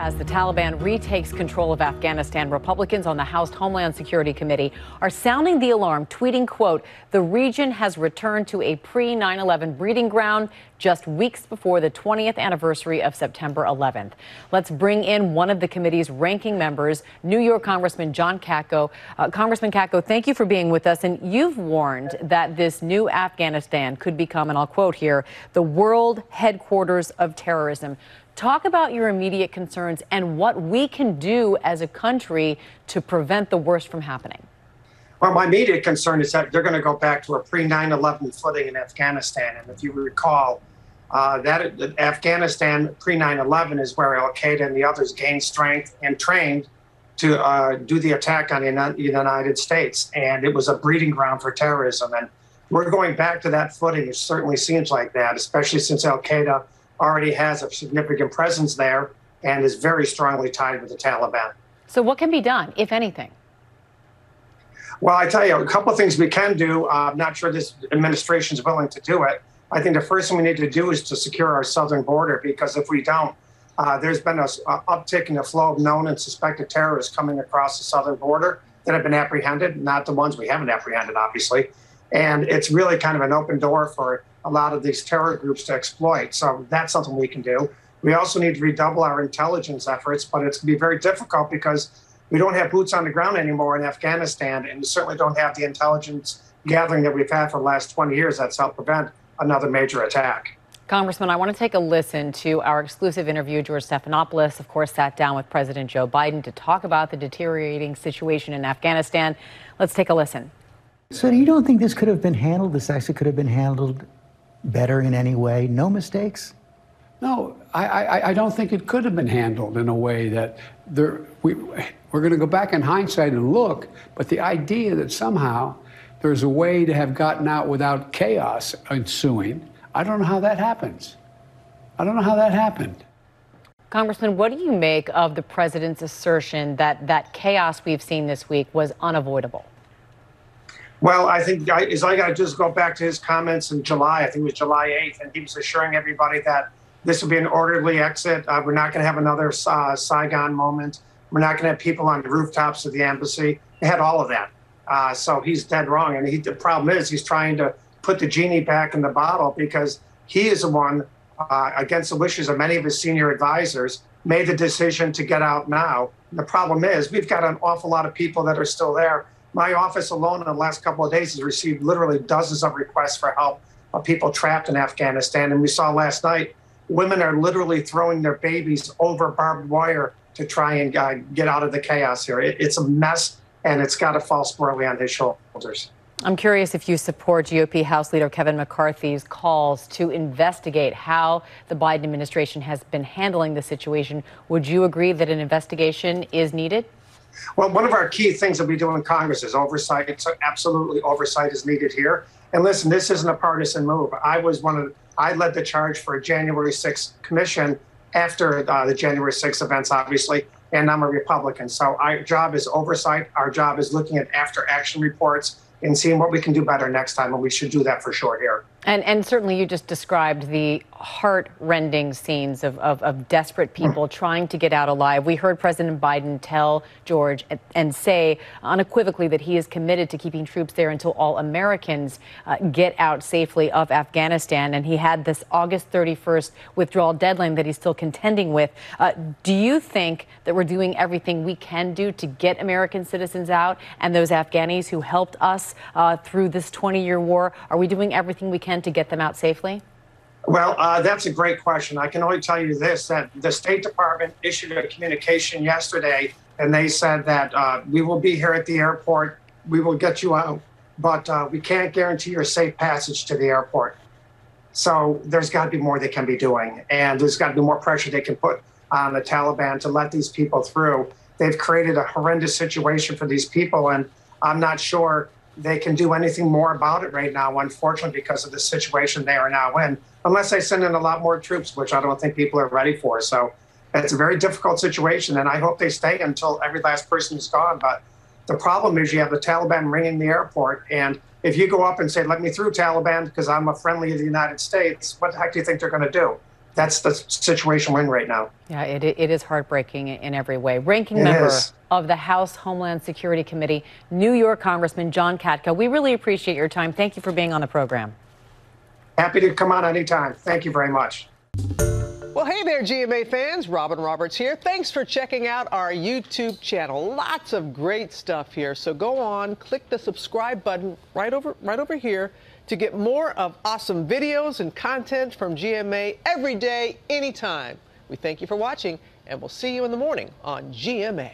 As the Taliban retakes control of Afghanistan, Republicans on the House Homeland Security Committee are sounding the alarm, tweeting, quote, "The region has returned to a pre-9/11 breeding ground just weeks before the 20th anniversary of September 11th. Let's bring in one of the committee's ranking members, New York Congressman John Katko. Congressman Katko, thank you for being with us. And you've warned that this new Afghanistan could become, and I'll quote here, the world headquarters of terrorism. Talk about your immediate concerns and what we can do as a country to prevent the worst from happening. Well, my immediate concern is that they're going to go back to a pre-9/11 footing in Afghanistan. And if you recall, that Afghanistan pre-9/11 is where al-Qaeda and the others gained strength and trained to do the attack on the United States. And it was a breeding ground for terrorism. And we're going back to that footing. It certainly seems like that, especially since al-Qaeda already has a significant presence there and is very strongly tied with the Taliban. So what can be done, if anything? Well, I tell you, a couple of things we can do. I'm not sure this administration is willing to do it. I think the first thing we need to do is to secure our southern border, because if we don't, there's been an uptick in the flow of known and suspected terrorists coming across the southern border that have been apprehended, not the ones we haven't apprehended, obviously. And it's really kind of an open door for a lot of these terror groups to exploit. So that's something we can do. We also need to redouble our intelligence efforts, but it's going to be very difficult because we don't have boots on the ground anymore in Afghanistan, and we certainly don't have the intelligence gathering that we've had for the last 20 years that's helped prevent another major attack. Congressman, I want to take a listen to our exclusive interview. George Stephanopoulos, of course, sat down with President Joe Biden to talk about the deteriorating situation in Afghanistan. Let's take a listen. So you don't think this could have been handled, this actually could have been handled better in any way? No mistakes? No, I don't think it could have been handled in a way that we're going to go back in hindsight and look, but the idea that somehow there's a way to have gotten out without chaos ensuing, I don't know how that happens. I don't know how that happened. Congressman, what do you make of the president's assertion that that chaos we've seen this week was unavoidable? Well, I think I got to just go back to his comments in July. I think it was July 8th, and he was assuring everybody that this would be an orderly exit. We're not going to have another Saigon moment. We're not going to have people on the rooftops of the embassy. They had all of that. So he's dead wrong. And the problem is he's trying to put the genie back in the bottle because he is the one, against the wishes of many of his senior advisors, made the decision to get out now. And the problem is we've got an awful lot of people that are still there. My office alone in the last couple of days has received literally dozens of requests for help of people trapped in Afghanistan. And we saw last night, women are literally throwing their babies over barbed wire to try and get out of the chaos here. It's a mess, and it's got to fall squarely on his shoulders. I'm curious if you support GOP House Leader Kevin McCarthy's calls to investigate how the Biden administration has been handling the situation. Would you agree that an investigation is needed? Well, one of our key things that we do in Congress is oversight. So absolutely, oversight is needed here. And listen, this isn't a partisan move. I led the charge for a January 6th commission after the January 6th events, obviously, and I'm a Republican. So our job is oversight. Our job is looking at after-action reports and seeing what we can do better next time, and we should do that for sure here. And certainly you just described the heart-rending scenes of desperate people trying to get out alive. We heard President Biden tell George and say unequivocally that he is committed to keeping troops there until all Americans get out safely of Afghanistan. And he had this August 31st withdrawal deadline that he's still contending with. Do you think that we're doing everything we can do to get American citizens out and those Afghanis who helped us through this 20-year war? Are we doing everything we can to get them out safely? Well, that's a great question. I can only tell you this, that the State Department issued a communication yesterday, and they said that we will be here at the airport. We will get you out, but we can't guarantee your safe passage to the airport. So there's got to be more they can be doing, and there's got to be more pressure they can put on the Taliban to let these people through. They've created a horrendous situation for these people, and I'm not sure they can do anything more about it right now, unfortunately, because of the situation they are now in, unless they send in a lot more troops, which I don't think people are ready for. So it's a very difficult situation, and I hope they stay until every last person is gone. But the problem is you have the Taliban ringing the airport, and if you go up and say, "Let me through, Taliban, because I'm a friendly of the United States," what the heck do you think they're going to do? that's the situation we're in right now. Yeah, it is heartbreaking in every way. Ranking member of the House Homeland Security Committee, New York Congressman John Katko, we really appreciate your time. Thank you for being on the program. Happy to come on anytime. Thank you very much. Well, hey there, GMA fans. Robin Roberts here. Thanks for checking out our YouTube channel. Lots of great stuff here. So go on, click the subscribe button right over here to get more of awesome videos and content from GMA every day, anytime. We thank you for watching, and we'll see you in the morning on GMA.